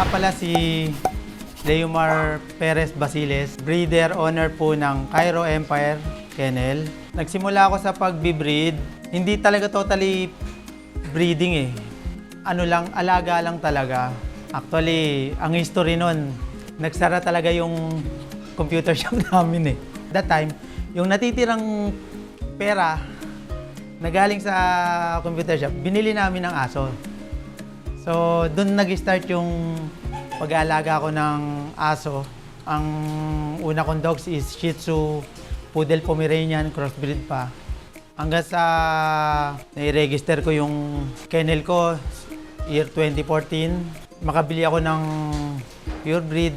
pala si Leomar Perez Basiles, breeder owner po ng Cairo Empire Kennel. Nagsimula ako sa pagbe-breed, hindi talaga totally breeding eh. Ano lang, alaga lang talaga. Actually, ang history nun, nagsara talaga yung computer shop namin eh. That time, yung natitirang pera na galing sa computer shop, binili namin ng aso. So, doon nag-start yung pag-aalaga ko ng aso. Ang una kong dogs is Shih Tzu, Poodle Pomeranian, crossbreed pa. Hanggang sa nai-register ko yung kennel ko, year 2014. Makabili ako ng pure breed,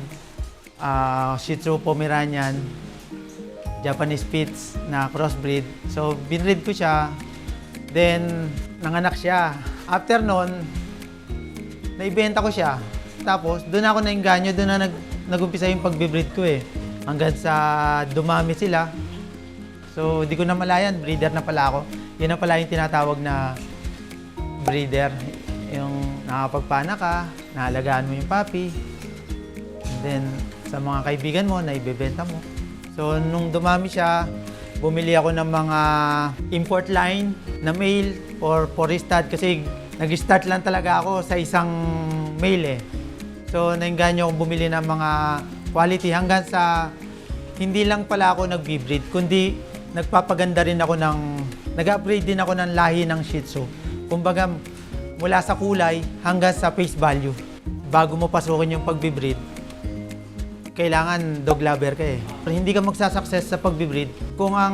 Shih Tzu Pomeranian, Japanese Spitz na crossbreed. So, binread ko siya. Then, nanganak siya. After nun, naibenta ko siya. Tapos, doon ako nainganyo, doon na nag-umpisa yung pagbe-breed ko eh. Hanggang sa dumami sila. So, di ko na malayan, breeder na pala ako. Yun na pala yung tinatawag na breeder. Yung nakapagpana ka, naalagaan mo yung puppy. And then, sa mga kaibigan mo, naibebenta mo. So, nung dumami siya, bumili ako ng mga import line na male or forestad kasi nag-start lang talaga ako sa isang male eh. So, nainganyo akong bumili ng mga quality hanggang sa hindi lang pala ako nag-breed, kundi nagpapaganda rin ako nag-upgrade din ako ng lahi ng Shih Tzu. Kumbaga, mula sa kulay hanggang sa face value. Bago mo pasukin yung pagbe-breed, kailangan dog lover ka eh. Hindi ka magsasucess sa pagbe-breed kung ang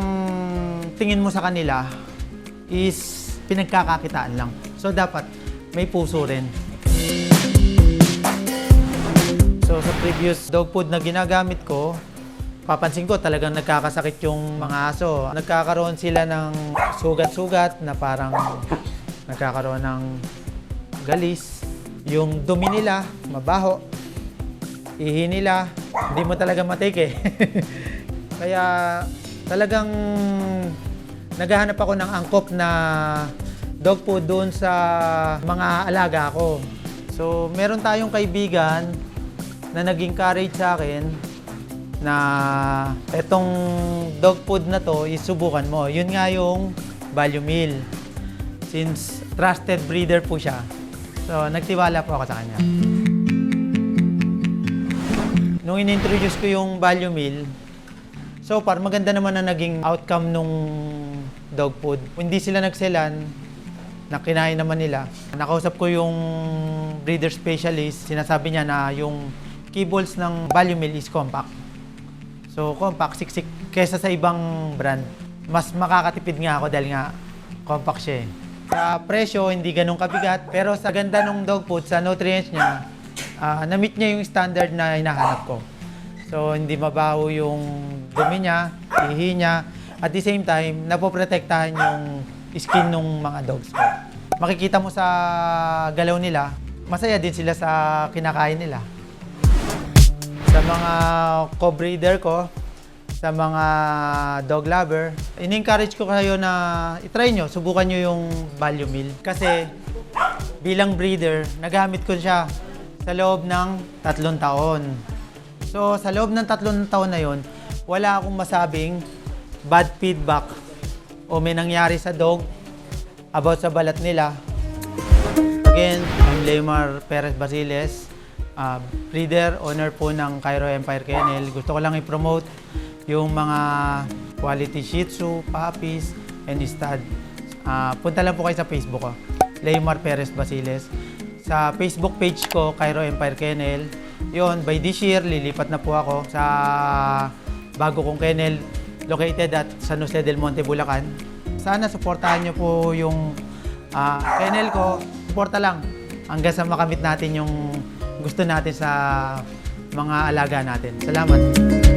tingin mo sa kanila is pinagkakakitaan lang. So dapat may puso rin. So sa previous dog food na ginagamit ko, papansin ko talagang nagkakasakit yung mga aso. Nagkakaroon sila ng sugat-sugat na parang nagkakaroon ng galis. Yung dumi nila, mabaho. Ihi nila, hindi mo talaga matake eh. Kaya talagang naghahanap ako ng angkop na dog food doon sa mga alaga ko. So, meron tayong kaibigan na nag-encourage sa akin na etong dog food na to, isubukan mo. Yun nga yung Value Meal. Since trusted breeder po siya. So, nagtiwala po ako sa kanya. Nung in-introduce ko yung Value Meal, so far, maganda naman na naging outcome nung dog food. Hindi sila nagselan, na kinain naman nila. Nakausap ko yung breeder specialist, sinasabi niya na yung kibbles ng Value Meal is compact. So, compact, siksik, kesa sa ibang brand. Mas makakatipid nga ako dahil nga compact siya eh. Sa presyo, hindi ganun kabigat, pero sa ganda ng dog food, sa nutrients niya, na-meet niya yung standard na hinahanap ko. So, hindi mabaho yung dumi niya, ihi niya. At the same time, napoprotektahan yung skin ng mga dogs ko. Makikita mo sa galaw nila, masaya din sila sa kinakain nila. Sa mga co-breeder ko, sa mga dog lover, in-encourage ko kayo na itry nyo, subukan nyo yung Value Meal. Kasi bilang breeder, nagamit ko siya sa loob ng 3 taon. So, sa loob ng 3 taon na yon, wala akong masabing bad feedback o may nangyari sa dog about sa balat nila. Again, I'm Leomar Perez Basiles, breeder, owner po ng Cairo Empire Kennel. Gusto ko lang i-promote yung mga quality Shih Tzu, puppies, and stud. Punta lang po kayo sa Facebook ko, Leomar Perez Basiles. Sa Facebook page ko, Cairo Empire Kennel. Yun, by this year, lilipat na po ako sa bago kong kennel located at San Jose del Monte, Bulacan. Sana suportahan nyo po yung kennel ko. Suporta lang hanggang sa makamit natin yung gusto natin sa mga alaga natin. Salamat!